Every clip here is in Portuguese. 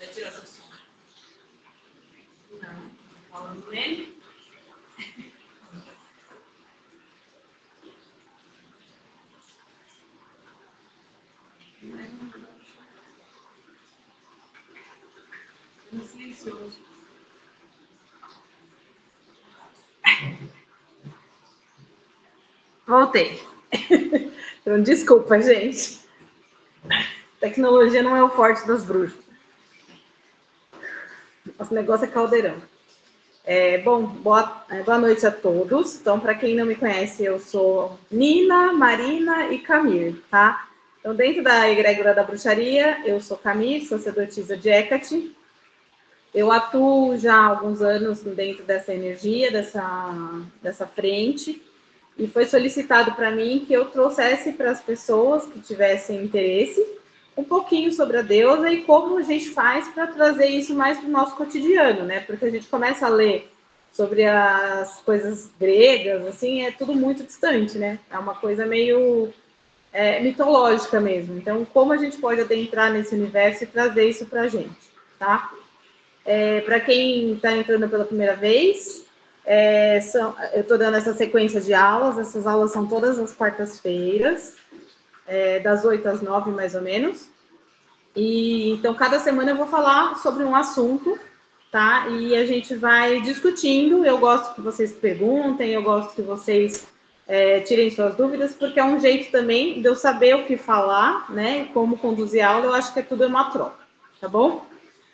Vai tirar seu som. Não. Falando nele. Silencioso. Voltei. Então, desculpa, gente. Tecnologia não é o forte das bruxas. Nosso negócio é caldeirão. Bom, boa noite a todos. Então, para quem não me conhece, eu sou Nina, Marina e Camir, tá? Então, dentro da egrégora da bruxaria, eu sou Camir, sacerdotisa de Hecate. Eu atuo já há alguns anos dentro dessa energia, dessa frente, e foi solicitado para mim que eu trouxesse para as pessoas que tivessem interesse um pouquinho sobre a deusa e como a gente faz para trazer isso mais para o nosso cotidiano, né? Porque a gente começa a ler sobre as coisas gregas, assim, é tudo muito distante, né? É uma coisa meio mitológica mesmo. Então, como a gente pode adentrar nesse universo e trazer isso para a gente, tá? Para quem está entrando pela primeira vez, eu estou dando essa sequência de aulas. Essas aulas são todas as quartas-feiras, das 8 às 9, mais ou menos. E então, cada semana eu vou falar sobre um assunto, tá? E a gente vai discutindo. Eu gosto que vocês perguntem, eu gosto que vocês tirem suas dúvidas, porque é um jeito também de eu saber o que falar, né? Como conduzir a aula. Eu acho que tudo é uma troca, tá bom?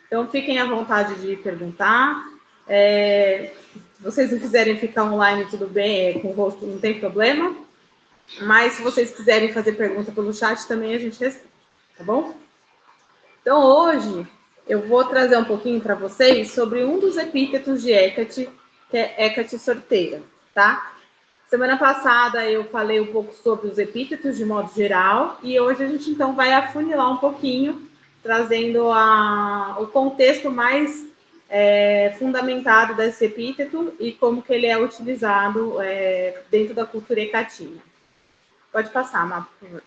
Então, fiquem à vontade de perguntar. Se vocês não quiserem ficar online, tudo bem, com o rosto, não tem problema. Mas, se vocês quiserem fazer pergunta pelo chat, também a gente responde, tá bom? Então, hoje, eu vou trazer um pouquinho para vocês sobre um dos epítetos de Hecate, que é Hecate sorteira, tá? Semana passada, eu falei um pouco sobre os epítetos, de modo geral, e hoje a gente, então, vai afunilar um pouquinho, trazendo o contexto mais fundamentado desse epíteto e como que ele é utilizado dentro da cultura hecatina. Pode passar, Má, por favor.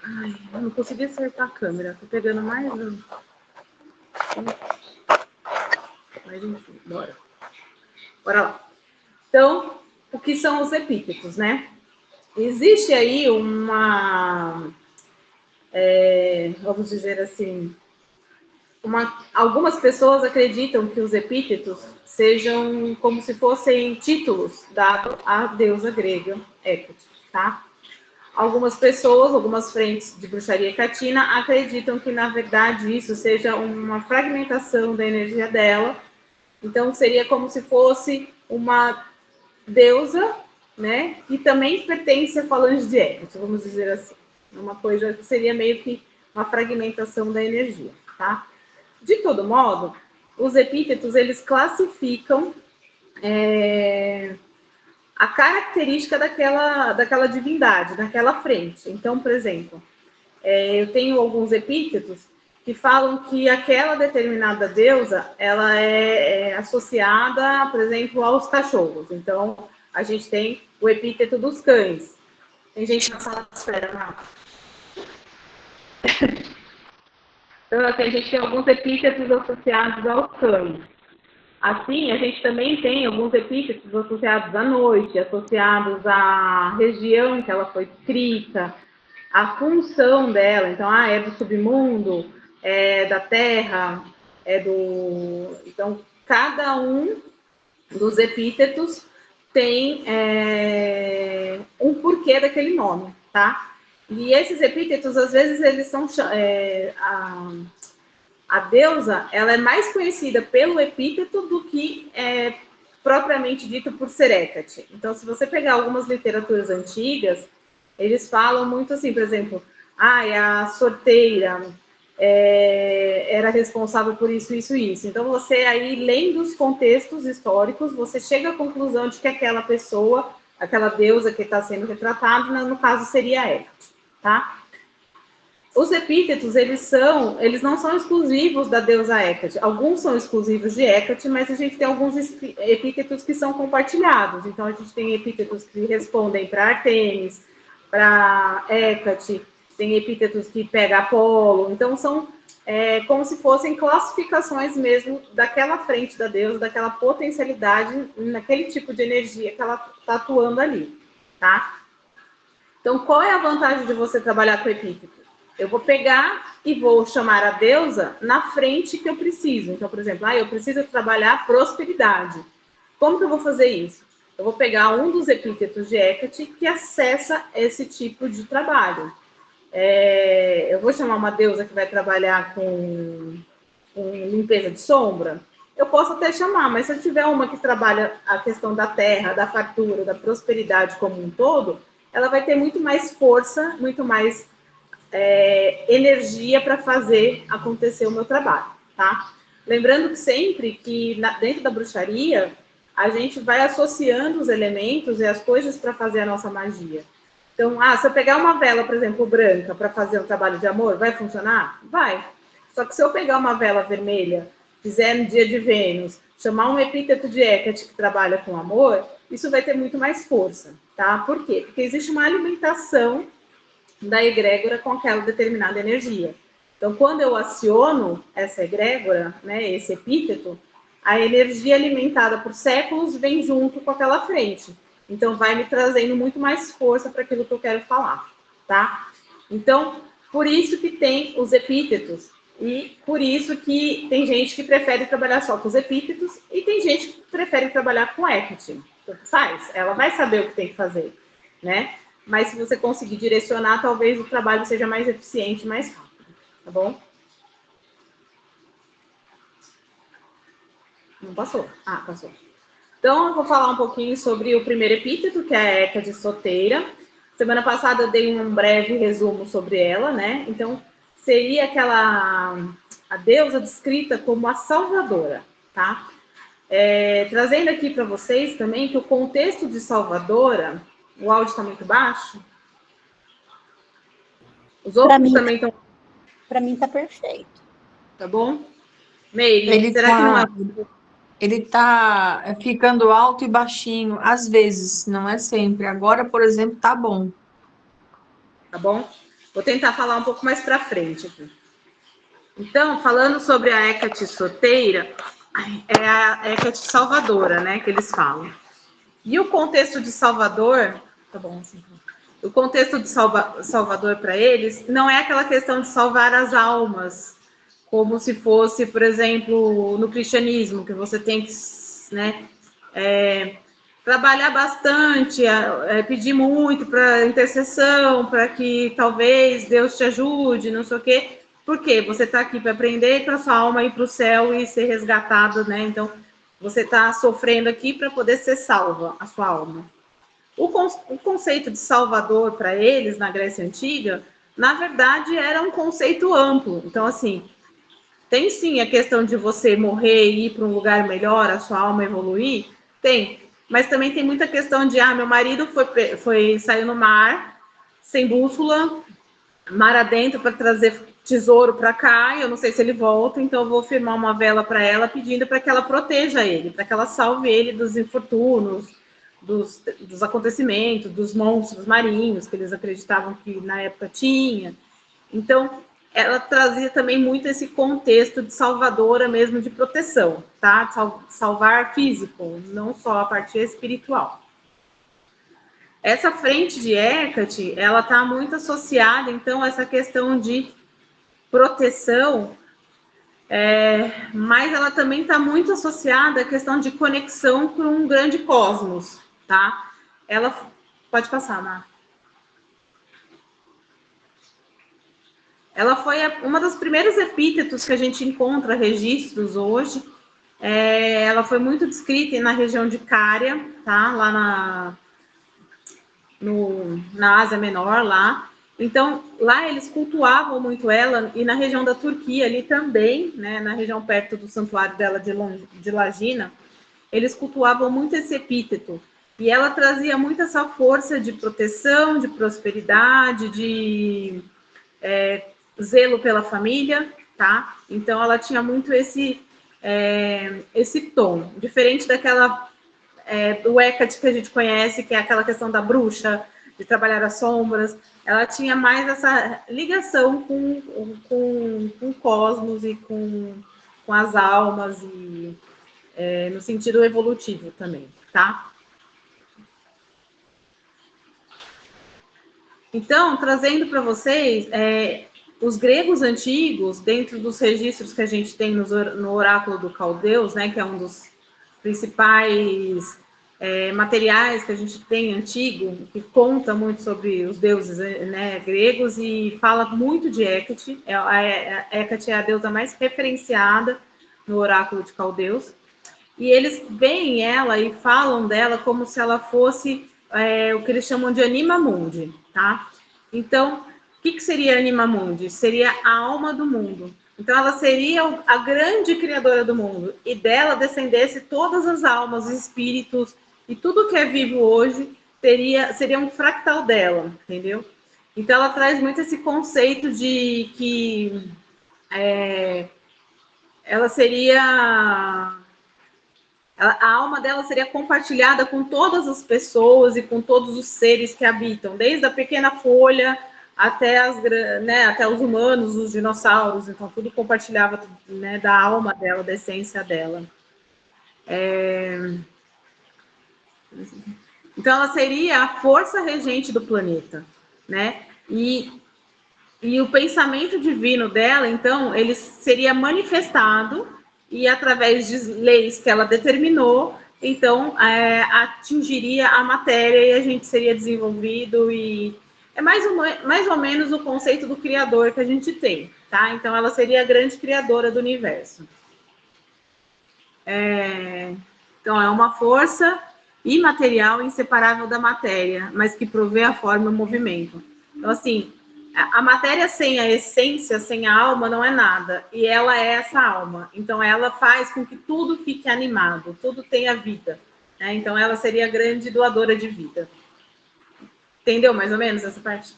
Ai, eu não consegui acertar a câmera. Tô pegando mais um. Mas enfim, bora. Bora lá. Então, o que são os epítetos, né? Existe aí vamos dizer assim, algumas pessoas acreditam que os epítetos sejam como se fossem títulos dados à deusa grega Hecate, tá? Algumas pessoas, algumas frentes de bruxaria hecatina acreditam que, na verdade, isso seja uma fragmentação da energia dela. Então, seria como se fosse uma deusa, né? Que também pertence à falange de Hecate, vamos dizer assim. Uma coisa que seria meio que uma fragmentação da energia, tá? De todo modo, os epítetos, eles classificam a característica daquela divindade, daquela frente. Então, por exemplo, eu tenho alguns epítetos que falam que aquela determinada deusa, ela é associada, por exemplo, aos cachorros. Então, a gente tem o epíteto dos cães. Tem gente na sala de espera, não? Então, a gente tem alguns epítetos associados aos cães. Assim, a gente também tem alguns epítetos associados à noite, associados à região que ela foi escrita, à função dela. Então, é do submundo, é da terra, Então, cada um dos epítetos tem um porquê daquele nome, tá? E esses epítetos, às vezes, eles são... A deusa, ela é mais conhecida pelo epíteto do que propriamente dito por ser Hecate. Então, se você pegar algumas literaturas antigas, eles falam muito assim, por exemplo, a sorteira era responsável por isso, isso e isso. Então, você aí, lendo os contextos históricos, você chega à conclusão de que aquela pessoa, aquela deusa que está sendo retratada, no caso, seria Hecate, tá? Os epítetos, eles não são exclusivos da deusa Hecate. Alguns são exclusivos de Hecate, mas a gente tem alguns epítetos que são compartilhados. Então, a gente tem epítetos que respondem para Ártemis, para Hecate, tem epítetos que pegam Apolo. Então, são como se fossem classificações mesmo daquela frente da deusa, daquela potencialidade, naquele tipo de energia que ela está atuando ali, tá? Então, qual é a vantagem de você trabalhar com epíteto? Eu vou pegar e vou chamar a deusa na frente que eu preciso. Então, por exemplo, eu preciso trabalhar prosperidade. Como que eu vou fazer isso? Eu vou pegar um dos epítetos de Hecate que acessa esse tipo de trabalho. Eu vou chamar uma deusa que vai trabalhar com limpeza de sombra. Eu posso até chamar, mas se eu tiver uma que trabalha a questão da terra, da fartura, da prosperidade como um todo, ela vai ter muito mais força, muito mais energia para fazer acontecer o meu trabalho, tá? Lembrando que sempre que dentro da bruxaria, a gente vai associando os elementos e as coisas para fazer a nossa magia. Então, se eu pegar uma vela, por exemplo, branca, para fazer um trabalho de amor, vai funcionar? Vai. Só que se eu pegar uma vela vermelha, fizer no dia de Vênus, chamar um epíteto de Hecate que trabalha com amor, isso vai ter muito mais força, tá? Por quê? Porque existe uma alimentação da egrégora com aquela determinada energia. Então, quando eu aciono essa egrégora, né, esse epíteto, a energia alimentada por séculos vem junto com aquela frente. Então, vai me trazendo muito mais força para aquilo que eu quero falar, tá? Então, por isso que tem os epítetos e por isso que tem gente que prefere trabalhar só com os epítetos e tem gente que prefere trabalhar com Hecate. Então, faz, ela vai saber o que tem que fazer, né? Mas se você conseguir direcionar, talvez o trabalho seja mais eficiente, mais rápido, tá bom? Não passou? Passou. Então, eu vou falar um pouquinho sobre o primeiro epíteto, que é a Hécate solteira. Semana passada eu dei um breve resumo sobre ela, né? Então, seria a deusa descrita como a salvadora, tá? Trazendo aqui para vocês também que o contexto de salvadora, o áudio está muito baixo. Os outros também estão. Para mim tá perfeito. Tá bom? Meire, será que não é? Ele tá ficando alto e baixinho, às vezes, não é sempre. Agora, por exemplo, tá bom. Tá bom? Vou tentar falar um pouco mais para frente aqui. Então, falando sobre a Hecate solteira, é a Hecate salvadora, né, que eles falam. E o contexto de Salvador, tá bom assim. O contexto de Salvador para eles não é aquela questão de salvar as almas, como se fosse, por exemplo, no cristianismo, que você tem que, né, trabalhar bastante, pedir muito para intercessão, para que talvez Deus te ajude, não sei o quê. Por quê? Você está aqui para aprender para sua alma ir para o céu e ser resgatado, né? Então, você está sofrendo aqui para poder ser salva, a sua alma. O conceito de Salvador para eles, na Grécia Antiga, na verdade, era um conceito amplo. Então, assim, tem sim a questão de você morrer e ir para um lugar melhor, a sua alma evoluir? Tem. Mas também tem muita questão de, meu marido saiu no mar, sem bússola, mar adentro para trazer tesouro para cá, e eu não sei se ele volta, então eu vou firmar uma vela para ela, pedindo para que ela proteja ele, para que ela salve ele dos infortúnios, dos acontecimentos, dos monstros marinhos que eles acreditavam que na época tinha. Então, ela trazia também muito esse contexto de salvadora mesmo, de proteção, tá? Salvar físico, não só a parte espiritual. Essa frente de Hecate, ela está muito associada, então, a essa questão de proteção, mas ela também está muito associada à questão de conexão com um grande cosmos, tá? Ela... Pode passar, Mar. Ela foi uma dos primeiros epítetos que a gente encontra registros hoje. Ela foi muito descrita na região de Cária, tá? Lá na Ásia Menor, lá. Então, lá eles cultuavam muito ela, e na região da Turquia ali também, né, na região perto do santuário dela de Lagina, eles cultuavam muito esse epíteto. E ela trazia muito essa força de proteção, de prosperidade, de zelo pela família, tá? Então, ela tinha muito esse tom, diferente daquela do Hecate que a gente conhece, que é aquela questão da bruxa, de trabalhar as sombras. ela tinha mais essa ligação com o cosmos e com as almas, e no sentido evolutivo também, tá? Então, trazendo para vocês, os gregos antigos, dentro dos registros que a gente tem no oráculo do Caldeus, né, que é um dos principais materiais que a gente tem antigo, que conta muito sobre os deuses, né, gregos, e fala muito de Hecate. Hecate é a deusa mais referenciada no oráculo de Caldeus. E eles veem ela e falam dela como se ela fosse o que eles chamam de Anima Mundi, tá? Então, o que seria Anima Mundi? Seria a alma do mundo. Então, ela seria a grande criadora do mundo, e dela descendesse todas as almas, os espíritos, e tudo que é vivo hoje seria um fractal dela, entendeu? Então, ela traz muito esse conceito de que ela seria... A alma dela seria compartilhada com todas as pessoas e com todos os seres que habitam, desde a pequena folha até até os humanos, os dinossauros. Então, tudo compartilhava, né, da alma dela, da essência dela. Então, ela seria a força regente do planeta, né? E o pensamento divino dela, então, ele seria manifestado, e através de leis que ela determinou, então, atingiria a matéria e a gente seria desenvolvido, e é mais ou menos o conceito do criador que a gente tem, tá? Então, ela seria a grande criadora do universo. Então, é uma força imaterial inseparável da matéria, mas que provê a forma e o movimento. Então, assim, a matéria sem a essência, sem a alma, não é nada. E ela é essa alma. Então, ela faz com que tudo fique animado, tudo tenha vida, né? Então, ela seria a grande doadora de vida. Entendeu mais ou menos essa parte?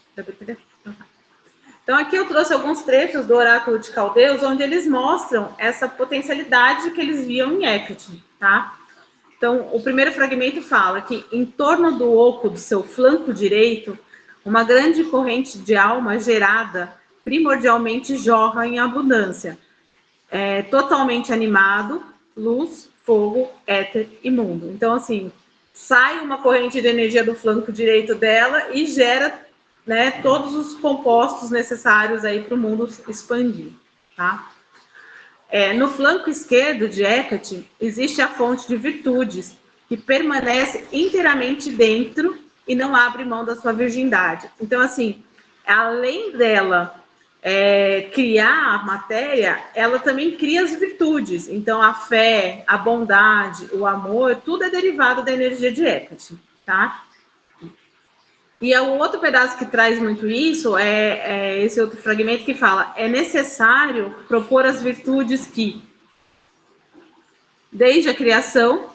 Então, aqui eu trouxe alguns trechos do oráculo de Caldeus, onde eles mostram essa potencialidade que eles viam em Hecate, tá? Então, o primeiro fragmento fala que em torno do oco do seu flanco direito, uma grande corrente de alma gerada primordialmente jorra em abundância, totalmente animado, luz, fogo, éter e mundo. Então, assim, sai uma corrente de energia do flanco direito dela e gera, né, todos os compostos necessários aí para o mundo expandir, tá? No flanco esquerdo de Hecate, existe a fonte de virtudes, que permanece inteiramente dentro e não abre mão da sua virgindade. Então, assim, além dela criar a matéria, ela também cria as virtudes. Então, a fé, a bondade, o amor, tudo é derivado da energia de Hecate, tá? E o outro pedaço que traz muito isso é esse outro fragmento que fala: é necessário propor as virtudes que, desde a criação,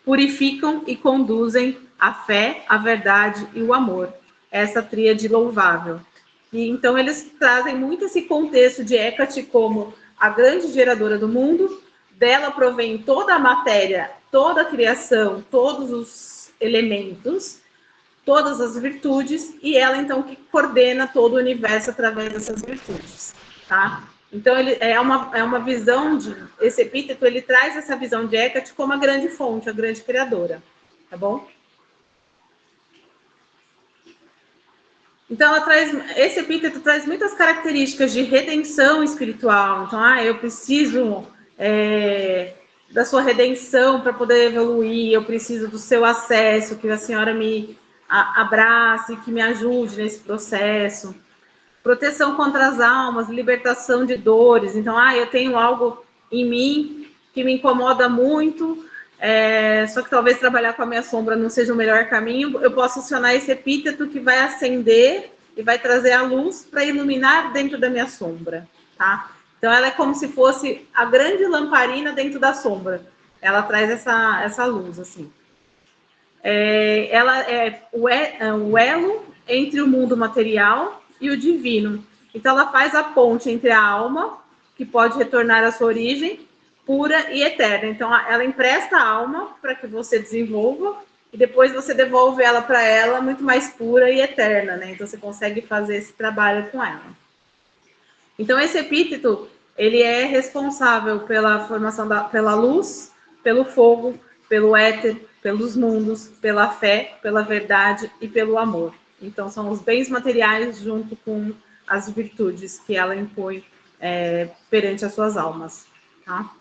purificam e conduzem a fé, a verdade e o amor. Essa tríade louvável. E então eles trazem muito esse contexto de Hecate como a grande geradora do mundo, dela provém toda a matéria, toda a criação, todos os elementos, todas as virtudes, e ela, então, que coordena todo o universo através dessas virtudes, tá? Então, ele é uma visão esse epíteto, ele traz essa visão de Hecate como a grande fonte, a grande criadora, tá bom? Então, esse epíteto traz muitas características de redenção espiritual. Então, eu preciso da sua redenção para poder evoluir, eu preciso do seu acesso, que a senhora me abrace, que me ajude nesse processo. Proteção contra as almas, libertação de dores. Então, eu tenho algo em mim que me incomoda muito, só que talvez trabalhar com a minha sombra não seja o melhor caminho. Eu posso acionar esse epíteto que vai acender e vai trazer a luz para iluminar dentro da minha sombra, tá? Então, ela é como se fosse a grande lamparina dentro da sombra. Ela traz essa luz, assim. Ela é o elo entre o mundo material e o divino. Então, ela faz a ponte entre a alma, que pode retornar à sua origem, pura e eterna. Então, ela empresta a alma para que você desenvolva, e depois você devolve ela para ela muito mais pura e eterna, né? Então você consegue fazer esse trabalho com ela. Então esse epíteto, ele é responsável pela formação pela luz, pelo fogo, pelo éter, pelos mundos, pela fé, pela verdade e pelo amor. Então são os bens materiais junto com as virtudes que ela impõe perante as suas almas, tá?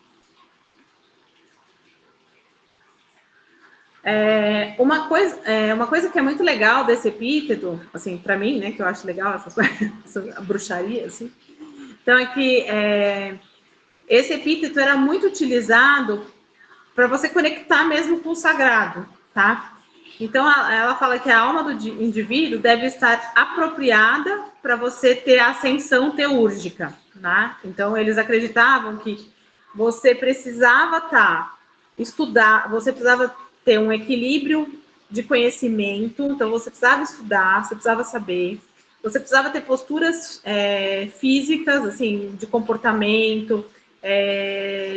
Uma coisa que é muito legal desse epíteto, assim, para mim, né, que eu acho legal essa bruxaria, assim, então é que esse epíteto era muito utilizado para você conectar mesmo com o sagrado, tá? Então ela fala que a alma do indivíduo deve estar apropriada para você ter a ascensão teúrgica, né? Então eles acreditavam que você precisava estudar, você precisava ter um equilíbrio de conhecimento, então você precisava estudar, você precisava saber, você precisava ter posturas físicas, assim, de comportamento,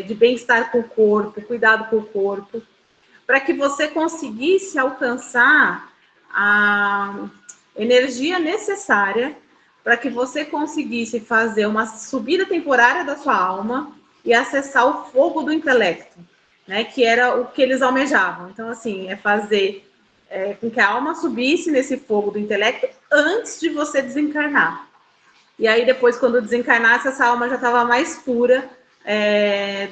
de bem-estar com o corpo, cuidado com o corpo, para que você conseguisse alcançar a energia necessária para que você conseguisse fazer uma subida temporária da sua alma e acessar o fogo do intelecto, né, que era o que eles almejavam. Então, assim, é fazer com que a alma subisse nesse fogo do intelecto antes de você desencarnar. E aí, depois, quando desencarnasse, essa alma já estava mais pura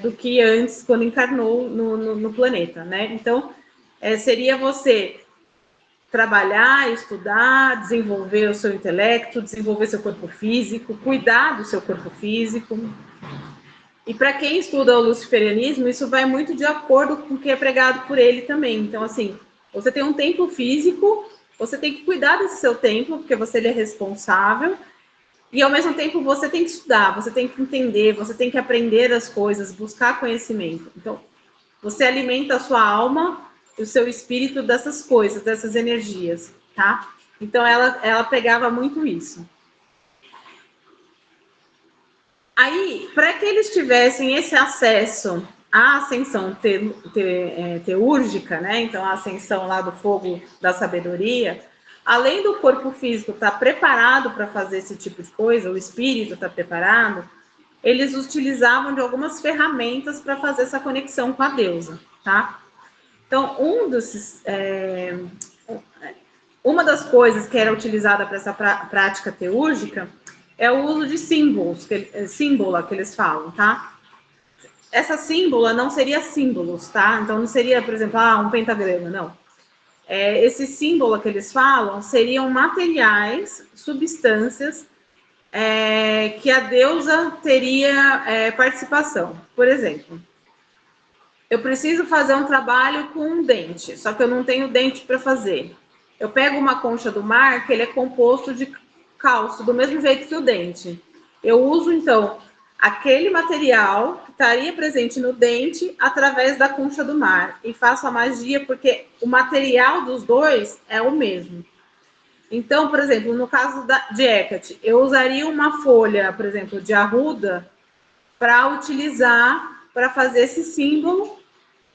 do que antes, quando encarnou no planeta, né? Então, seria você trabalhar, estudar, desenvolver o seu intelecto, desenvolver seu corpo físico, cuidar do seu corpo físico. E para quem estuda o luciferianismo, isso vai muito de acordo com o que é pregado por ele também. Então, assim, você tem um templo físico, você tem que cuidar desse seu templo, porque você é responsável, e ao mesmo tempo você tem que estudar, você tem que entender, você tem que aprender as coisas, buscar conhecimento. Então, você alimenta a sua alma e o seu espírito dessas coisas, dessas energias, tá? Então, ela pegava muito isso. Aí, para que eles tivessem esse acesso à ascensão teúrgica, né? Então, a ascensão lá do fogo da sabedoria, além do corpo físico estar preparado para fazer esse tipo de coisa, o espírito estar preparado, eles utilizavam de algumas ferramentas para fazer essa conexão com a deusa, tá? Então, uma das coisas que era utilizada para essa prática teúrgica é o uso de símbolos, símbola que eles falam, tá? Essa símbola não seria símbolos, tá? Então não seria, por exemplo, um pentagrama, não. Esse símbolo que eles falam seriam materiais, substâncias que a deusa teria participação. Por exemplo, eu preciso fazer um trabalho com um dente, só que eu não tenho dente para fazer. Eu pego uma concha do mar, que ele é composto de cálcio, do mesmo jeito que o dente. Eu uso, então, aquele material que estaria presente no dente através da concha do mar e faço a magia, porque o material dos dois é o mesmo. Então, por exemplo, no caso de Hecate, eu usaria uma folha, por exemplo, de arruda para utilizar, para fazer esse símbolo,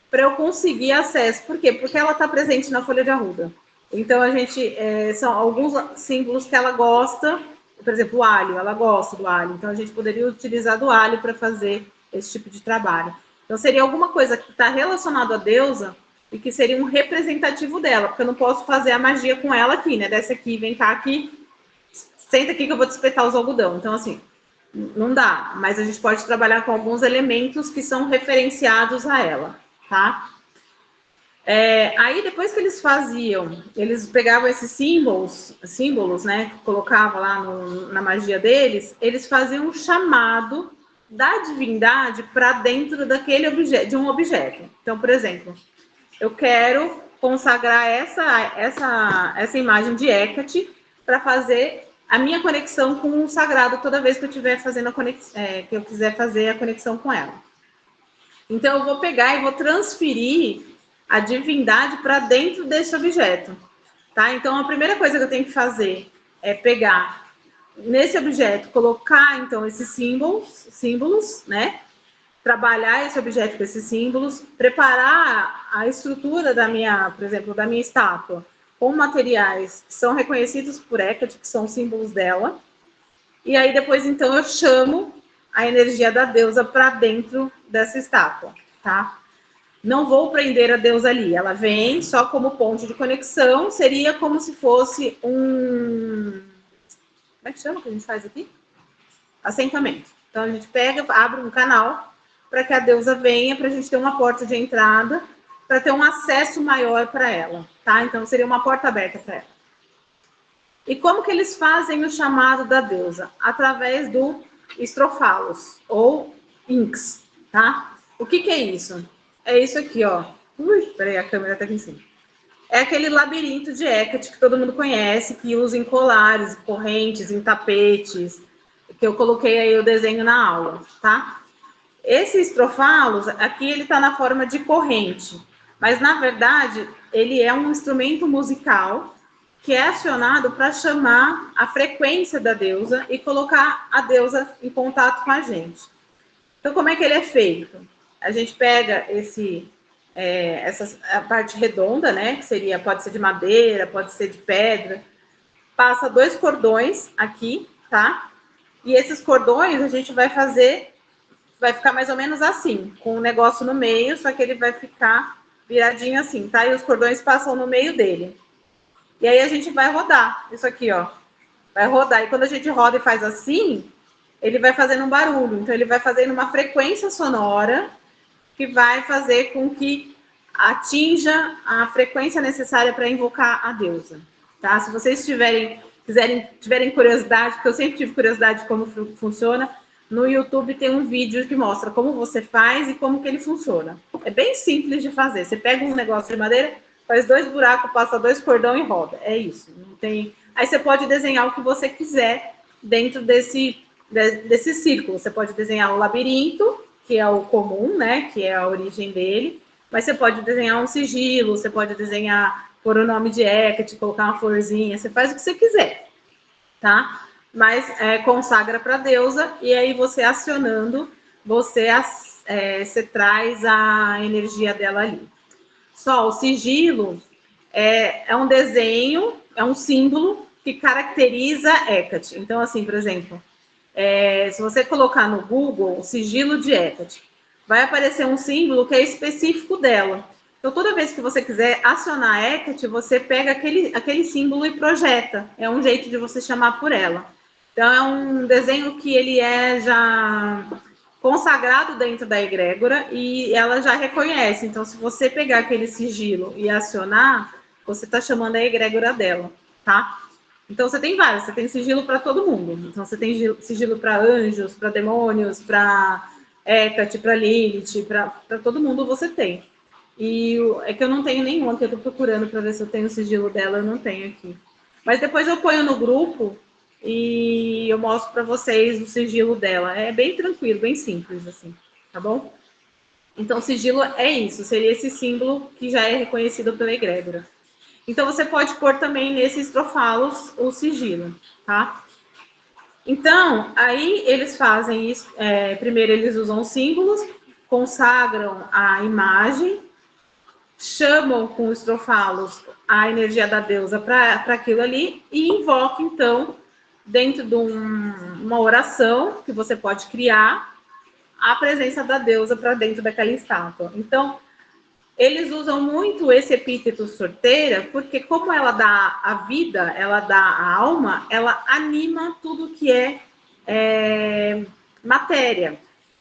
para eu conseguir acesso. Por quê? Porque ela está presente na folha de arruda. Então, são alguns símbolos que ela gosta, por exemplo, o alho, ela gosta do alho. Então, a gente poderia utilizar do alho para fazer esse tipo de trabalho. Então, seria alguma coisa que está relacionada à deusa e que seria um representativo dela, porque eu não posso fazer a magia com ela aqui, né? Desce aqui, vem cá aqui, senta aqui que eu vou te espetar os algodão. Então, assim, não dá. Mas a gente pode trabalhar com alguns elementos que são referenciados a ela, tá? Aí depois que eles faziam, eles pegavam esses símbolos, né, colocavam lá na magia deles, eles faziam um chamado da divindade para dentro daquele objeto, de um objeto. Então, por exemplo, eu quero consagrar essa imagem de Hecate para fazer a minha conexão com o sagrado toda vez que eu estiver fazendo que eu quiser fazer a conexão com ela. Então, eu vou pegar e vou transferir a divindade para dentro desse objeto, tá? Então, a primeira coisa que eu tenho que fazer é pegar nesse objeto, colocar, então, esses símbolos, né? trabalhar esse objeto com esses símbolos, preparar a estrutura da minha, por exemplo, da minha estátua, com materiais que são reconhecidos por Hecate, que são símbolos dela. E aí depois, então, eu chamo a energia da deusa para dentro dessa estátua, tá? Não vou prender a deusa ali, ela vem só como ponto de conexão, seria como se fosse um... Como é que chama que a gente faz aqui? Assentamento. Então, a gente pega, abre um canal para que a deusa venha, para a gente ter uma porta de entrada, para ter um acesso maior para ela, tá? Então, seria uma porta aberta para ela. E como que eles fazem o chamado da deusa? Através do estrofalos, ou inks, tá? O que é isso? É isso aqui, ó. Ui, peraí, a câmera tá aqui em cima. É aquele labirinto de Hecate que todo mundo conhece, que usa em colares, correntes, em tapetes, que eu coloquei aí o desenho na aula, tá? Esse estrofalos, aqui ele tá na forma de corrente, mas na verdade ele é um instrumento musical que é acionado para chamar a frequência da deusa e colocar a deusa em contato com a gente. Então, como é que ele é feito? A gente pega a parte redonda, né? Que seria, pode ser de madeira, pode ser de pedra. Passa 2 cordões aqui, tá? E esses cordões a gente vai ficar mais ou menos assim, com um negócio no meio, só que ele vai ficar viradinho assim, tá? E os cordões passam no meio dele. E aí a gente vai rodar isso aqui, ó. Vai rodar. E quando a gente roda e faz assim, ele vai fazendo um barulho. Então, ele vai fazendo uma frequência sonora que vai fazer com que atinja a frequência necessária para invocar a deusa, tá? Se vocês tiverem curiosidade, porque eu sempre tive curiosidade de como funciona, no YouTube tem um vídeo que mostra como você faz e como que ele funciona. É bem simples de fazer. Você pega um negócio de madeira, faz 2 buracos, passa 2 cordões e roda. É isso. Não tem... Aí você pode desenhar o que você quiser dentro desse círculo. Você pode desenhar o labirinto, que é o comum, né? Que é a origem dele. Mas você pode desenhar um sigilo, você pode desenhar, pôr o nome de Hecate, colocar uma florzinha, você faz o que você quiser, tá? Mas consagra para a deusa, e aí você acionando, você traz a energia dela ali. Só o sigilo é um desenho, é um símbolo que caracteriza Hecate. Então, assim, por exemplo, se você colocar no Google sigilo de Hecate, vai aparecer um símbolo que é específico dela. Então, toda vez que você quiser acionar a Hecate, você pega aquele símbolo e projeta. É um jeito de você chamar por ela. Então, é um desenho que ele é já consagrado dentro da egrégora e ela já reconhece. Então, se você pegar aquele sigilo e acionar, você está chamando a egrégora dela, tá? Então, você tem vários. Você tem sigilo para todo mundo. Então, você tem sigilo para anjos, para demônios, para Hecate, para Lilith, para todo mundo você tem. E é que eu não tenho nenhuma, que eu estou procurando para ver se eu tenho o sigilo dela, eu não tenho aqui. Mas depois eu ponho no grupo e eu mostro para vocês o sigilo dela. É bem tranquilo, bem simples, assim, tá bom? Então, sigilo é isso, seria esse símbolo que já é reconhecido pela egrégora. Então, você pode pôr também nesses estrofalos o sigilo, tá? Então, aí eles fazem isso. Primeiro, eles usam símbolos, consagram a imagem, chamam com os estrofalos a energia da deusa para aquilo ali e invocam, então, dentro de uma oração que você pode criar, a presença da deusa para dentro daquela estátua. Então, eles usam muito esse epíteto sorteira, porque como ela dá a vida, ela dá a alma, ela anima tudo que é matéria.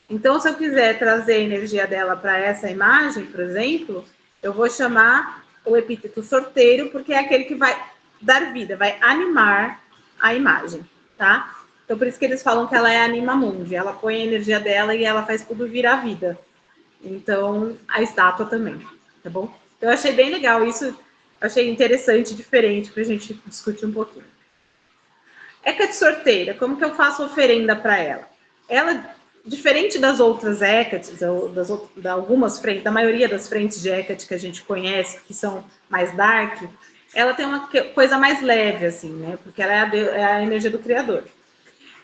Então, se eu quiser trazer a energia dela para essa imagem, por exemplo, eu vou chamar o epíteto sorteiro, porque é aquele que vai dar vida, vai animar a imagem, tá? Então, por isso que eles falam que ela é anima mundi, ela põe a energia dela e ela faz tudo virar vida. Então, a estátua também, tá bom? Então, eu achei bem legal isso, achei interessante, diferente, para a gente discutir um pouquinho. Hecate sorteira, como que eu faço oferenda para ela? Ela, diferente das outras Hecates, algumas frentes, da maioria das frentes de Hecate que a gente conhece, que são mais dark, ela tem uma coisa mais leve, assim, né? Porque ela é a energia do Criador.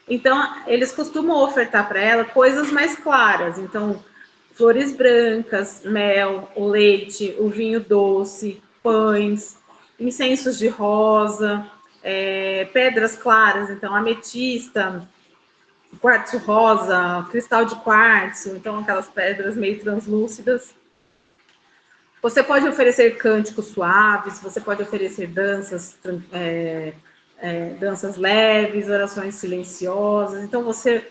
Então, eles costumam ofertar para ela coisas mais claras. Então, flores brancas, mel, o leite, o vinho doce, pães, incensos de rosa, pedras claras, então ametista, quartzo rosa, cristal de quartzo, então aquelas pedras meio translúcidas. Você pode oferecer cânticos suaves, você pode oferecer danças, danças leves, orações silenciosas. Então você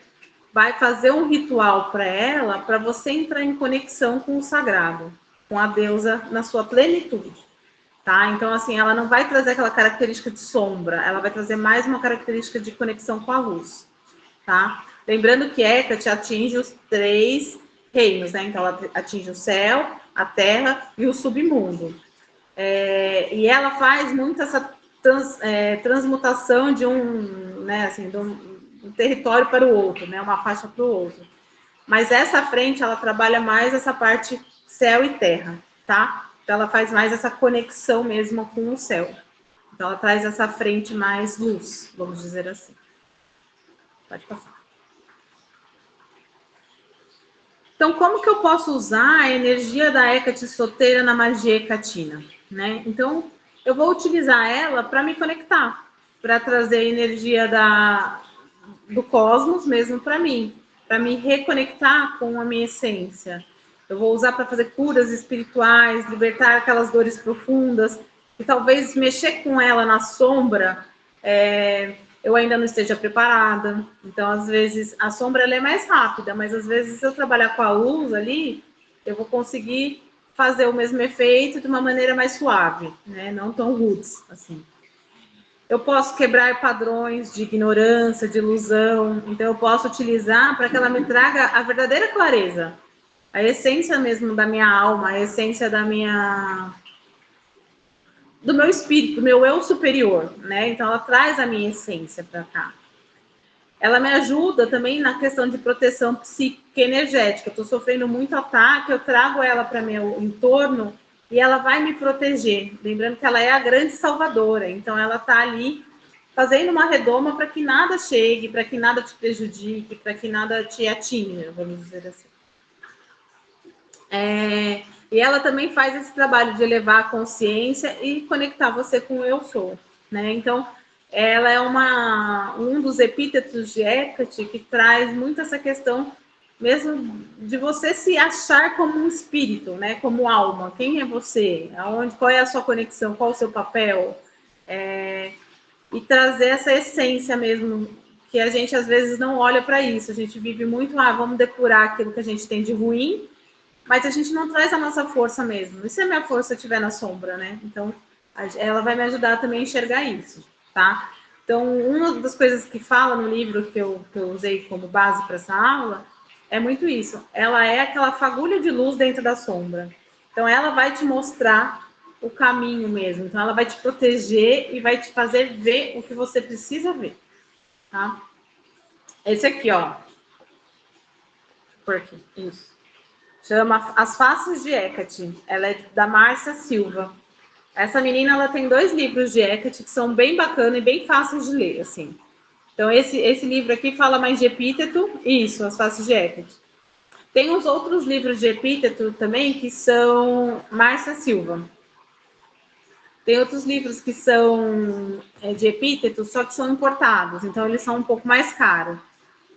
vai fazer um ritual para ela, para você entrar em conexão com o sagrado, com a deusa na sua plenitude, tá? Então, assim, ela não vai trazer aquela característica de sombra, ela vai trazer mais uma característica de conexão com a luz, tá? Lembrando que Hecate atinge os 3 reinos, né? Então, ela atinge o céu, a terra e o submundo. E ela faz muito essa transmutação de né, assim, de um território para o outro, né? Uma faixa para o outro. Mas essa frente, ela trabalha mais essa parte céu e terra, tá? Então, ela faz mais essa conexão mesmo com o céu. Então, ela traz essa frente mais luz, vamos dizer assim. Pode passar. Então, como que eu posso usar a energia da Hecate solteira na magia hecatina, né? Então, eu vou utilizar ela para me conectar, para trazer a energia do cosmos mesmo para mim, para me reconectar com a minha essência. Eu vou usar para fazer curas espirituais, libertar aquelas dores profundas, e talvez mexer com ela na sombra, eu ainda não esteja preparada. Então, às vezes, a sombra ela é mais rápida, mas às vezes, se eu trabalhar com a luz ali, eu vou conseguir fazer o mesmo efeito de uma maneira mais suave, né? Não tão roots, assim. Eu posso quebrar padrões de ignorância, de ilusão, então eu posso utilizar para que ela me traga a verdadeira clareza, a essência mesmo da minha alma, a essência do meu espírito, do meu eu superior, né? Então ela traz a minha essência para cá. Ela me ajuda também na questão de proteção psíquica e energética. Eu estou sofrendo muito ataque, eu trago ela para meu entorno e ela vai me proteger. Lembrando que ela é a grande salvadora, então ela está ali fazendo uma redoma para que nada chegue, para que nada te prejudique, para que nada te atinja, vamos dizer assim. E ela também faz esse trabalho de elevar a consciência e conectar você com o eu sou, né? Então, ela é um dos epítetos de Hecate que traz muito essa questão mesmo de você se achar como um espírito, né? Como alma. Quem é você? Qual é a sua conexão? Qual o seu papel? E trazer essa essência mesmo, que a gente às vezes não olha para isso. A gente vive muito, vamos depurar aquilo que a gente tem de ruim, mas a gente não traz a nossa força mesmo. E se a minha força estiver na sombra, né? Então, ela vai me ajudar também a enxergar isso, tá? Então, uma das coisas que fala no livro que eu usei como base para essa aula é muito isso. Ela é aquela fagulha de luz dentro da sombra. Então, ela vai te mostrar o caminho mesmo. Então, ela vai te proteger e vai te fazer ver o que você precisa ver, tá? Esse aqui, ó. Por aqui, isso. Chama As Faces de Hecate. Ela é da Márcia Silva. Essa menina, ela tem 2 livros de Hecate que são bem bacanas e bem fáceis de ler, assim. Então, esse livro aqui fala mais de epíteto. Isso, As Faces de Hecate. Tem uns outros livros de epíteto também que são Márcia Silva. Tem outros livros que são de epíteto, só que são importados. Então, eles são um pouco mais caros.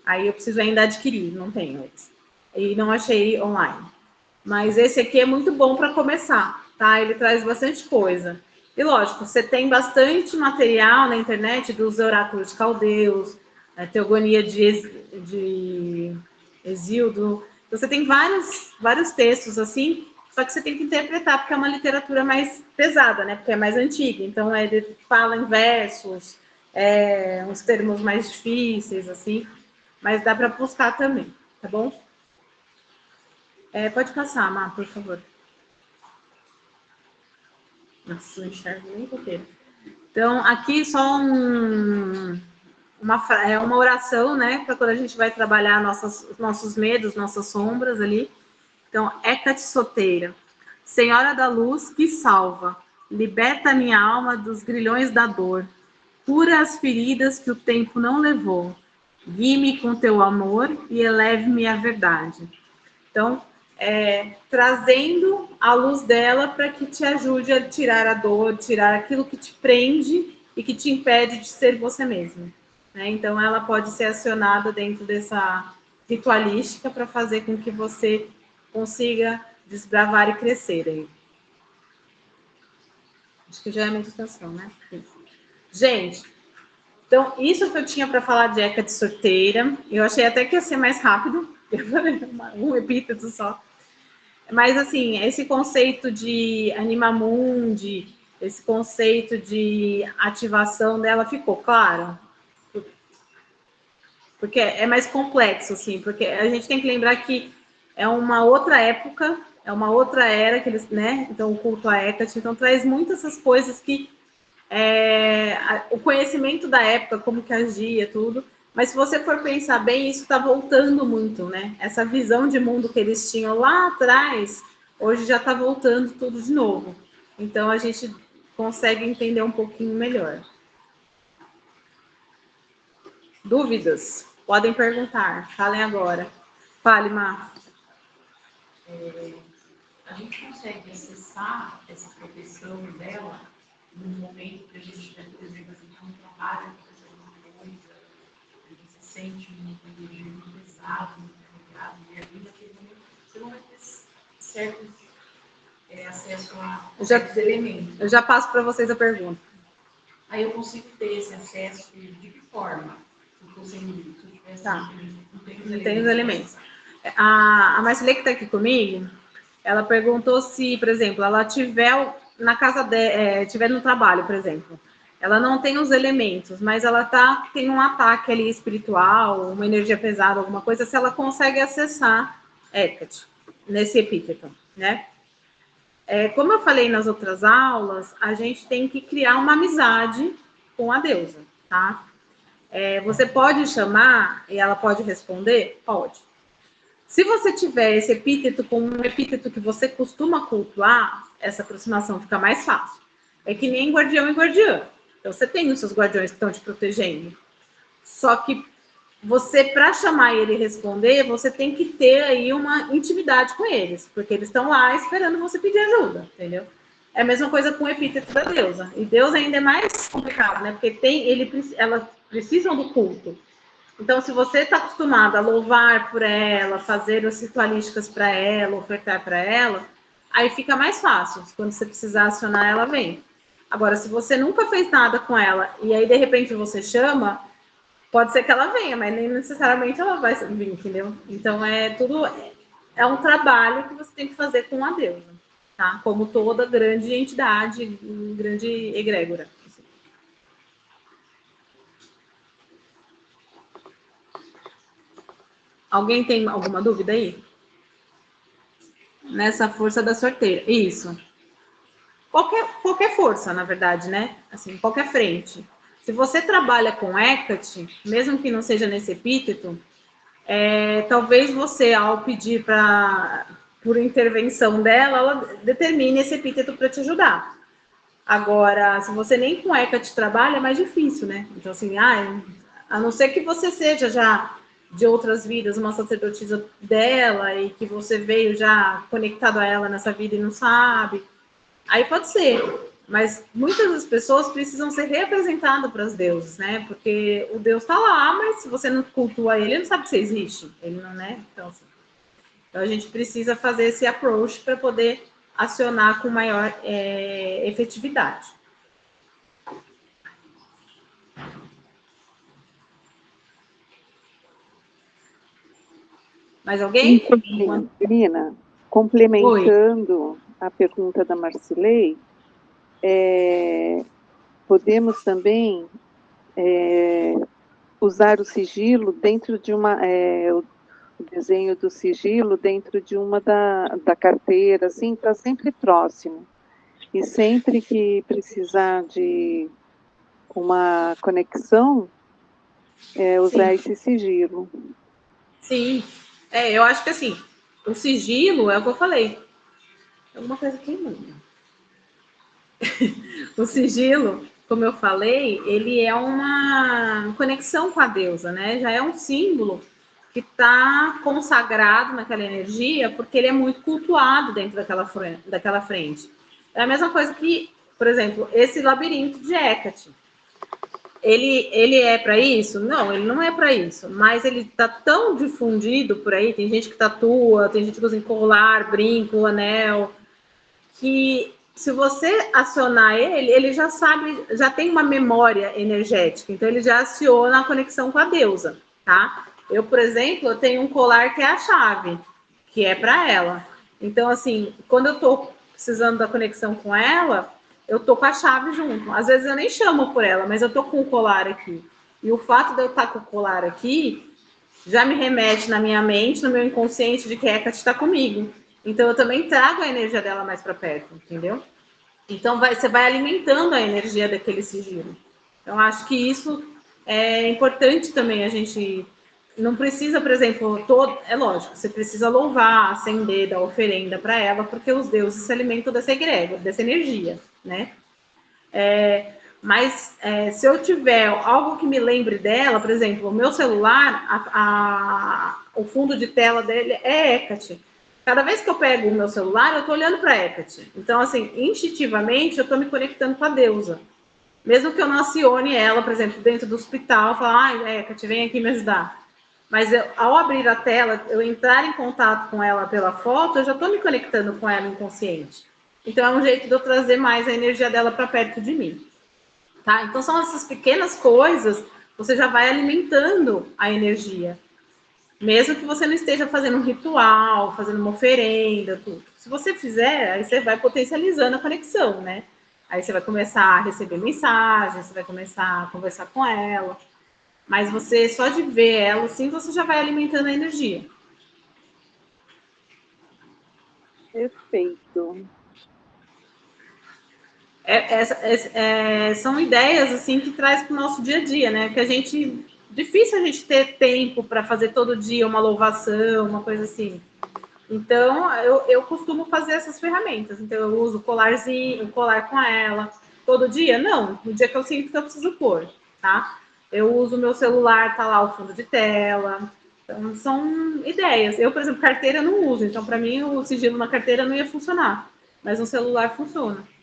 Aí eu preciso ainda adquirir, não tenho eles. E não achei online. Mas esse aqui é muito bom para começar, tá? Ele traz bastante coisa. E lógico, você tem bastante material na internet dos oráculos de Caldeus, a Teogonia de Hesíodo. Você tem vários textos assim, só que você tem que interpretar, porque é uma literatura mais pesada, né? Porque é mais antiga. Então, ele fala em versos, uns termos mais difíceis, assim. Mas dá para buscar também, tá bom? Pode passar, Má, por favor. Nossa, não enxergo nem roteiro. Então, aqui só uma oração, né? Para quando a gente vai trabalhar nossos medos, nossas sombras ali. Então, Hecate solteira. Senhora da luz que salva. Liberta a minha alma dos grilhões da dor. Cura as feridas que o tempo não levou. Guie-me com teu amor e eleve-me à verdade. Então, trazendo a luz dela para que te ajude a tirar a dor, tirar aquilo que te prende e que te impede de ser você mesmo. Né? Então, ela pode ser acionada dentro dessa ritualística para fazer com que você consiga desbravar e crescer aí. Acho que já é meditação, né? Gente, então, isso que eu tinha para falar de Hecate solteira. Eu achei até que ia ser mais rápido. Eu falei um epíteto só. Mas, assim, esse conceito de animamundi, esse conceito de ativação dela ficou claro? Porque é mais complexo, assim, porque a gente tem que lembrar que é uma outra época, é uma outra era que eles, né? Então, o culto a Hecate, então traz muitas essas coisas que o conhecimento da época, como que agia, tudo. Mas se você for pensar bem, isso está voltando muito, né? Essa visão de mundo que eles tinham lá atrás, hoje já está voltando tudo de novo. Então a gente consegue entender um pouquinho melhor. Dúvidas? Podem perguntar. Falem agora. Fale, Mar. A gente consegue acessar essa proteção dela no momento que a gente está, por exemplo, assim, um trabalho, fazer alguma coisa, a gente se sente um energia muito pesado, muito carregado, e ali naquele momento você não vai ter certos acesso a certos elementos. Eu já passo para vocês a pergunta. Aí eu consigo ter esse acesso de que forma? Se eu tivesse não tem os elementos. A Marcele que está aqui comigo, ela perguntou se, por exemplo, ela tiver na casa tiver no trabalho, por exemplo, ela não tem os elementos, mas ela tem um ataque ali espiritual, uma energia pesada, alguma coisa, se ela consegue acessar Hecate nesse epíteto, né? Como eu falei nas outras aulas, a gente tem que criar uma amizade com a deusa, tá? Você pode chamar e ela pode responder? Pode. Se você tiver esse epíteto como um epíteto que você costuma cultuar, essa aproximação fica mais fácil. É que nem guardião e guardiã. Então, você tem os seus guardiões que estão te protegendo. Só que você, para chamar ele e responder, você tem que ter aí uma intimidade com eles, porque eles estão lá esperando você pedir ajuda, entendeu? É a mesma coisa com o epíteto da deusa. E Deus ainda é mais complicado, né? Porque elas precisam do culto. Então, se você está acostumado a louvar por ela, fazer as ritualísticas para ela, ofertar para ela, aí fica mais fácil. Quando você precisar acionar, ela vem. Agora, se você nunca fez nada com ela e aí de repente você chama, pode ser que ela venha, mas nem necessariamente ela vai vir, entendeu? Então é um trabalho que você tem que fazer com a deusa, tá? Como toda grande entidade, grande egrégora. Alguém tem alguma dúvida aí? Nessa força da sorteira. Isso. Qualquer força, na verdade, né? Assim, qualquer frente. Se você trabalha com Hecate, mesmo que não seja nesse epíteto, talvez você, ao pedir por intervenção dela, ela determine esse epíteto para te ajudar. Agora, se você nem com Hecate trabalha, é mais difícil, né? Então, assim, a não ser que você seja já de outras vidas, uma sacerdotisa dela e que você veio já conectado a ela nessa vida e não sabe, aí pode ser. Mas muitas das pessoas precisam ser representadas para os deuses, né? Porque o Deus está lá, mas se você não cultua ele, ele não sabe que você existe. Ele não, né? Então, assim, a gente precisa fazer esse approach para poder acionar com maior efetividade. Mais alguém? Lina, complementando a pergunta da Marcilei, podemos também usar o sigilo dentro de o desenho do sigilo dentro de uma da carteira, assim, está sempre próximo. E sempre que precisar de uma conexão, usar Sim. esse sigilo. Sim. Eu acho que assim, o sigilo é o que eu falei. Alguma coisa queimando. O sigilo, como eu falei, ele é uma conexão com a deusa, né? Já é um símbolo que está consagrado naquela energia, porque ele é muito cultuado dentro daquela frente. É a mesma coisa que, por exemplo, esse labirinto de Hecate. Ele é para isso? Não, ele não é para isso. Mas ele está tão difundido por aí, tem gente que tatua, tem gente que usa em colar, brinco, anel, que se você acionar ele, ele já sabe, já tem uma memória energética, então ele já aciona a conexão com a deusa, tá? Eu, por exemplo, eu tenho um colar que é a chave, que é para ela. Então, assim, quando eu tô precisando da conexão com ela, eu tô com a chave junto. Às vezes eu nem chamo por ela, mas eu tô com o colar aqui. E o fato de eu estar com o colar aqui já me remete na minha mente, no meu inconsciente, de que Hecate está comigo. Então eu também trago a energia dela mais para perto, entendeu? Então você vai alimentando a energia daquele sigilo. Então acho que isso é importante também a gente não precisa, por exemplo, é lógico, você precisa louvar, acender, dar oferenda para ela, porque os deuses se alimentam dessa egrégora, dessa energia, né? Mas se eu tiver algo que me lembre dela, por exemplo, o meu celular, o fundo de tela dele é Hecate. Cada vez que eu pego o meu celular, eu estou olhando para Hecate. Então, assim, instintivamente, eu estou me conectando com a deusa. Mesmo que eu não acione ela, por exemplo, dentro do hospital, falar, ai, Hecate, vem aqui me ajudar. Mas ao abrir a tela, eu entrar em contato com ela pela foto, eu já estou me conectando com ela inconsciente. Então, é um jeito de eu trazer mais a energia dela para perto de mim. Tá? Então, são essas pequenas coisas, você já vai alimentando a energia. Mesmo que você não esteja fazendo um ritual, fazendo uma oferenda, tudo. Se você fizer, aí você vai potencializando a conexão, né? Aí você vai começar a receber mensagens, você vai começar a conversar com ela. Mas você, só de ver ela, assim, você já vai alimentando a energia. Perfeito. São ideias, assim, que traz para o nosso dia a dia, né? Que a gente... Difícil a gente ter tempo para fazer todo dia uma louvação, uma coisa assim. Então, eu costumo fazer essas ferramentas. Então, eu uso o colar com ela. Todo dia? Não. No dia que eu sinto que eu preciso pôr, tá? Eu uso o meu celular, tá lá o fundo de tela. Então, são ideias. Eu, por exemplo, carteira eu não uso. Então, para mim, o sigilo na carteira não ia funcionar. Mas no celular funciona.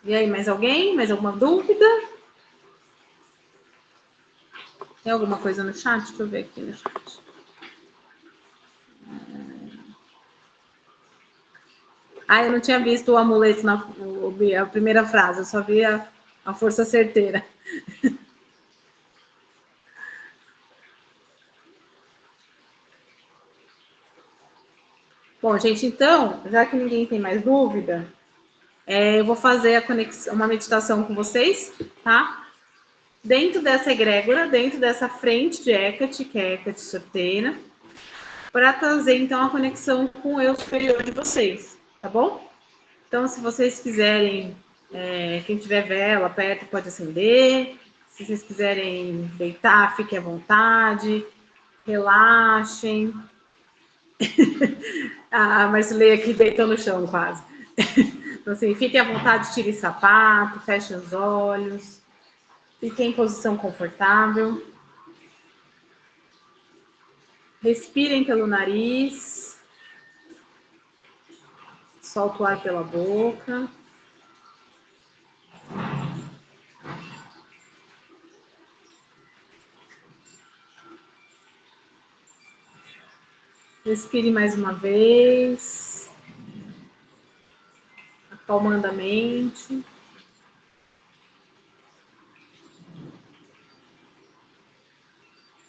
E aí, mais alguém? Mais alguma dúvida? Tem alguma coisa no chat? Deixa eu ver aqui no chat. Eu não tinha visto o amuleto a primeira frase, eu só vi a força certeira. Bom, gente, então, já que ninguém tem mais dúvida, eu vou fazer uma meditação com vocês, tá? Dentro dessa egrégora, dentro dessa frente de Hecate, que é Hecate sorteira, para trazer, então, a conexão com o eu superior de vocês, tá bom? Então, se vocês quiserem, quem tiver vela perto pode acender. Se vocês quiserem deitar, fiquem à vontade. Relaxem. A Marcileia aqui deitou no chão quase. Então, assim, fiquem à vontade, tirem sapato, fechem os olhos. Fiquem em posição confortável. Respirem pelo nariz. Solta o ar pela boca. Respire mais uma vez, acalmando a mente.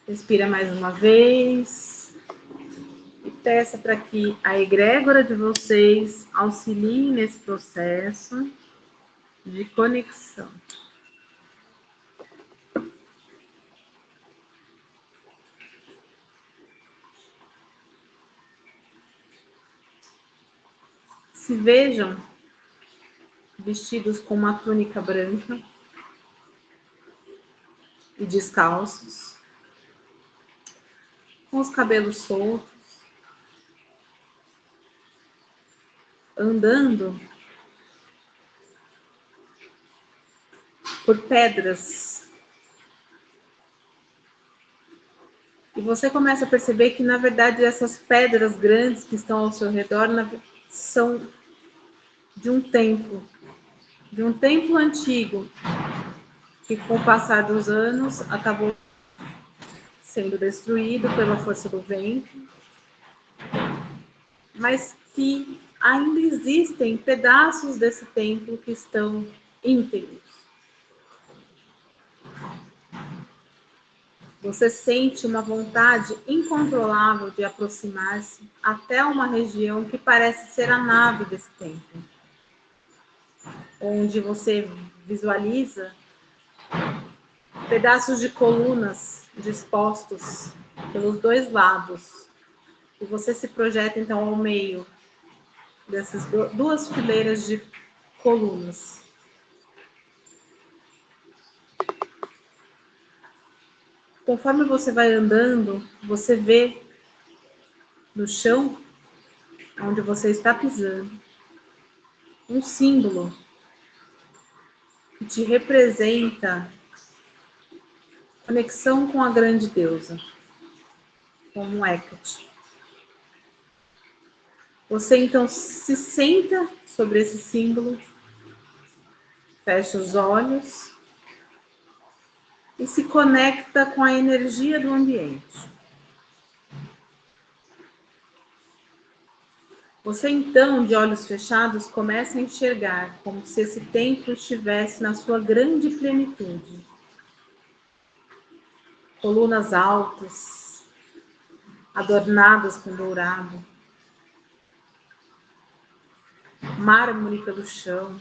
Respira mais uma vez. E peça para que a egrégora de vocês auxilie nesse processo de conexão. Se vejam vestidos com uma túnica branca e descalços, com os cabelos soltos, andando por pedras. E você começa a perceber que, na verdade, essas pedras grandes que estão ao seu redor são de um templo antigo, que com o passar dos anos acabou sendo destruído pela força do vento, mas que ainda existem pedaços desse templo que estão íntegros. Você sente uma vontade incontrolável de aproximar-se até uma região que parece ser a nave desse templo, onde você visualiza pedaços de colunas dispostos pelos dois lados. E você se projeta então ao meio dessas duas fileiras de colunas. Conforme você vai andando, você vê no chão, onde você está pisando, um símbolo que te representa conexão com a grande deusa, como Hecate. Você então se senta sobre esse símbolo, fecha os olhos e se conecta com a energia do ambiente. Você então, de olhos fechados, começa a enxergar como se esse templo estivesse na sua grande plenitude. Colunas altas, adornadas com dourado, mármore pelo chão,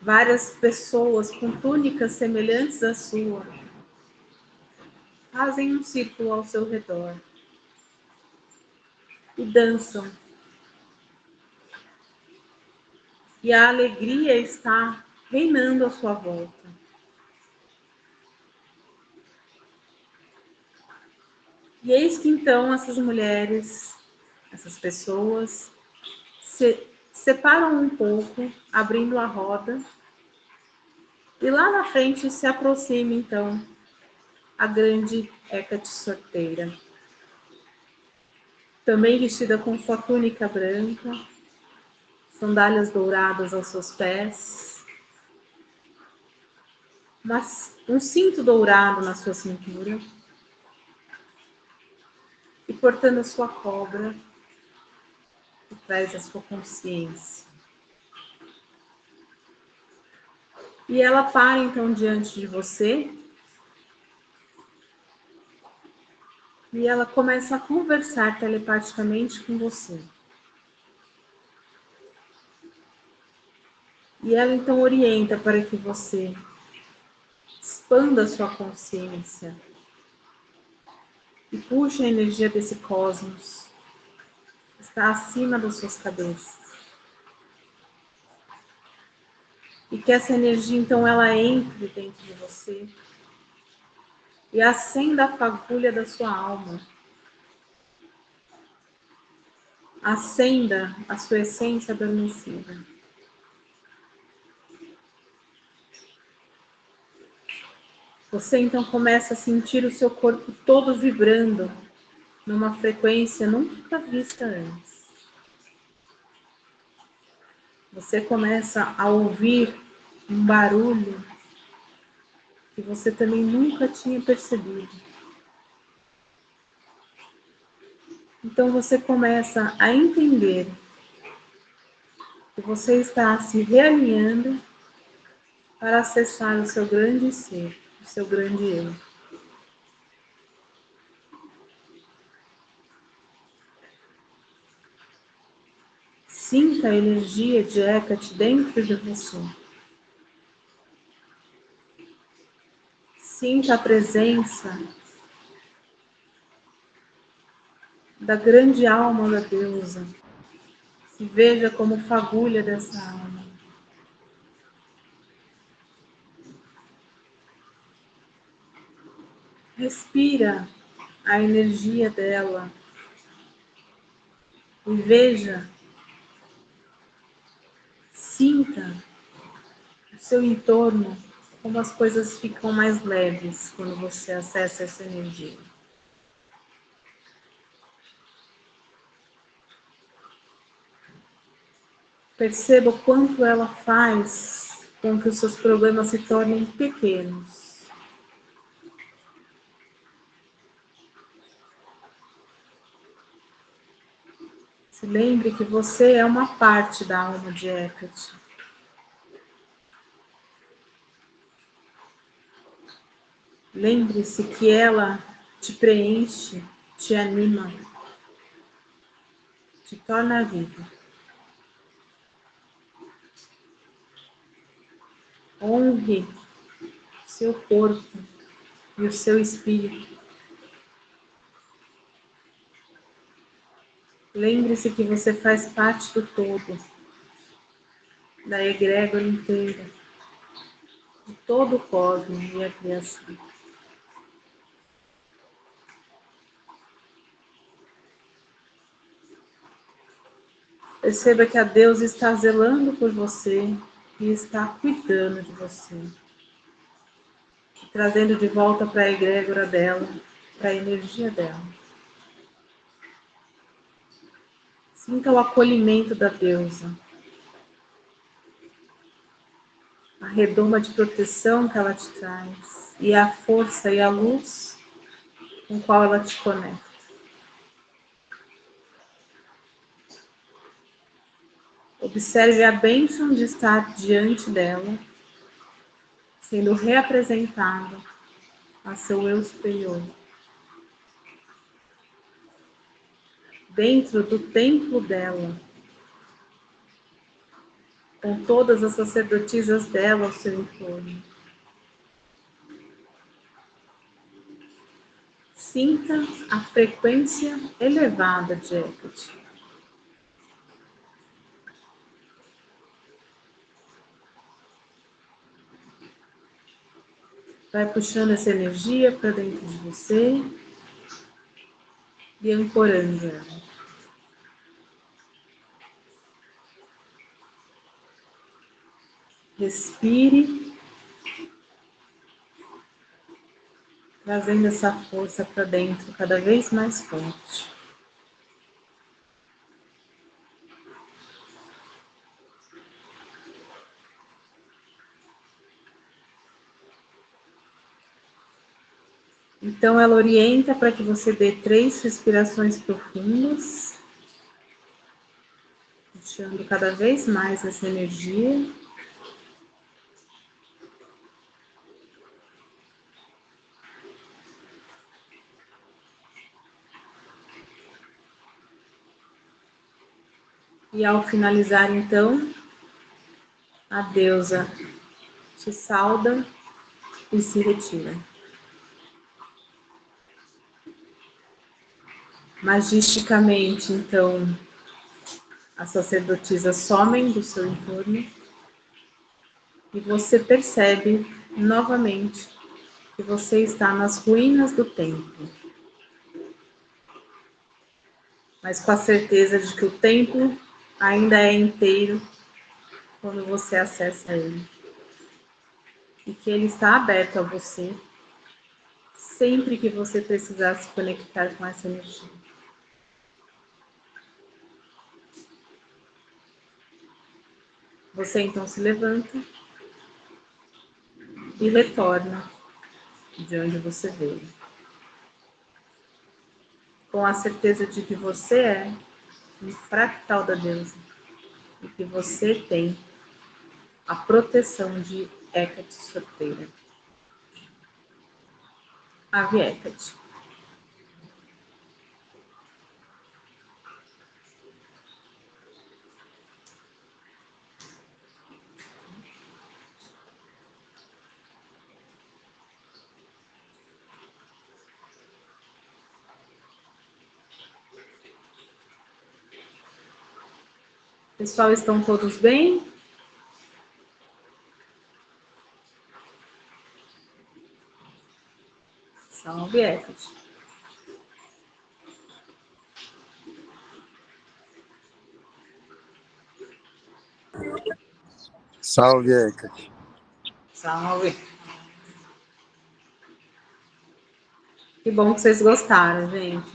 várias pessoas com túnicas semelhantes à sua fazem um círculo ao seu redor e dançam. E a alegria está reinando à sua volta. E eis que então essas mulheres, essas pessoas, se separam um pouco, abrindo a roda, e lá na frente se aproxima então a grande Hecate sorteira, também vestida com sua túnica branca, sandálias douradas aos seus pés, um cinto dourado na sua cintura e portando a sua cobra que traz a sua consciência. E ela para então diante de você e ela começa a conversar telepaticamente com você. E ela então orienta para que você expanda a sua consciência e puxe a energia desse cosmos que está acima das suas cabeças. E que essa energia então ela entre dentro de você e acenda a fagulha da sua alma. Acenda a sua essência adormecida. Você então começa a sentir o seu corpo todo vibrando numa frequência nunca vista antes. Você começa a ouvir um barulho que você também nunca tinha percebido. Então você começa a entender que você está se realinhando para acessar o seu grande ser, o seu grande eu. Sinta a energia de Hecate dentro de você. Sinta a presença da grande alma da deusa. Se veja como fagulha dessa alma. Respira a energia dela e veja Sinta o seu entorno, como as coisas ficam mais leves quando você acessa essa energia. Perceba o quanto ela faz com que os seus problemas se tornem pequenos. Se lembre que você é uma parte da alma de Hecate. Lembre-se que ela te preenche, te anima, te torna vivo. Honre o seu corpo e o seu espírito. Lembre-se que você faz parte do todo, da egrégora inteira, de todo o cosmos e a criação. Perceba que a Deus está zelando por você e está cuidando de você, trazendo de volta para a egrégora dela, para a energia dela. Sinta o acolhimento da deusa, a redoma de proteção que ela te traz e a força e a luz com qual ela te conecta. Observe a bênção de estar diante dela, sendo reapresentada a seu eu superior. Dentro do templo dela, com todas as sacerdotisas dela ao seu entorno. Sinta a frequência elevada de Hecate. Vai puxando essa energia para dentro de você e ancorando ela. Respire, trazendo essa força para dentro cada vez mais forte. Então ela orienta para que você dê 3 respirações profundas, puxando cada vez mais essa energia. E ao finalizar, então, a deusa te sauda e se retira. Magisticamente, então, as sacerdotisas somem do seu entorno e você percebe novamente que você está nas ruínas do templo, mas com a certeza de que o templo ainda é inteiro quando você acessa ele e que ele está aberto a você sempre que você precisar se conectar com essa energia. Você então se levanta e retorna de onde você veio, com a certeza de que você é um fractal da deusa e que você tem a proteção de Hecate sorteira. Ave Hecate. Pessoal, estão todos bem? Salve Hecate. Salve, Hecate. Salve. Que bom que vocês gostaram, gente.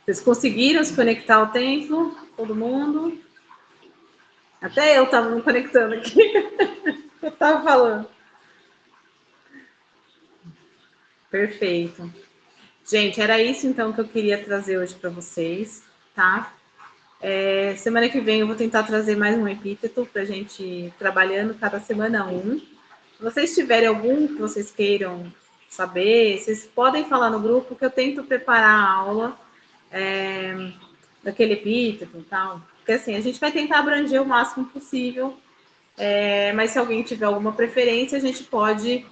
Vocês conseguiram se conectar ao templo? Todo mundo? Até eu estava me conectando aqui. Eu estava falando. Perfeito. Gente, era isso então que eu queria trazer hoje para vocês, tá? Semana que vem eu vou tentar trazer mais um epíteto para a gente ir trabalhando cada semana um. Se vocês tiverem algum que vocês queiram saber, vocês podem falar no grupo que eu tento preparar a aula daquele epíteto e tal. Porque assim, a gente vai tentar abranger o máximo possível, mas se alguém tiver alguma preferência, a gente pode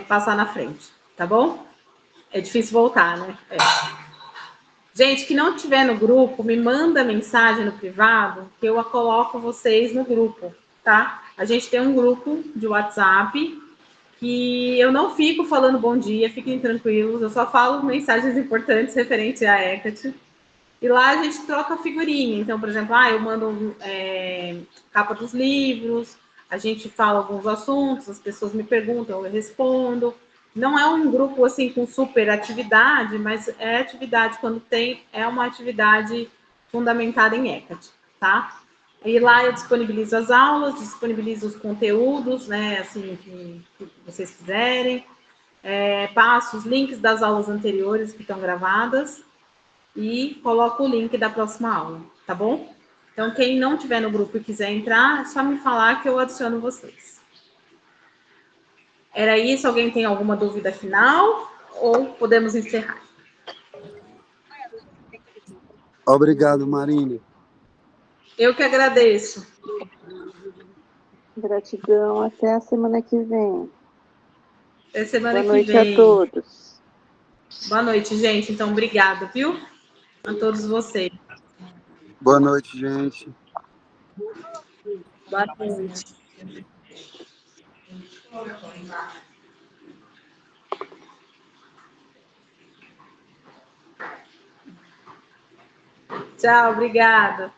passar na frente, tá bom? É difícil voltar, né? Gente, que não estiver no grupo, me manda mensagem no privado que eu coloco vocês no grupo, tá? A gente tem um grupo de WhatsApp que eu não fico falando bom dia, fiquem tranquilos, eu só falo mensagens importantes referentes à Hecate. E lá a gente troca figurinha. Então, por exemplo, eu mando capa dos livros, a gente fala alguns assuntos, as pessoas me perguntam, eu respondo. Não é um grupo assim com super atividade, mas é atividade quando tem, é uma atividade fundamentada em Hecate, tá? E lá eu disponibilizo as aulas, disponibilizo os conteúdos, né, assim, que vocês quiserem. Passo os links das aulas anteriores que estão gravadas e coloco o link da próxima aula, tá bom? Então, quem não tiver no grupo e quiser entrar, é só me falar que eu adiciono vocês. Era isso? Alguém tem alguma dúvida final? Ou podemos encerrar? Obrigado, Marina. Eu que agradeço. Gratidão, até a semana que vem. Até semana Boa que noite a vem. todos. Boa noite, gente. Então, obrigada, viu? A todos vocês. Boa noite, gente. Boa noite. Tchau, obrigada.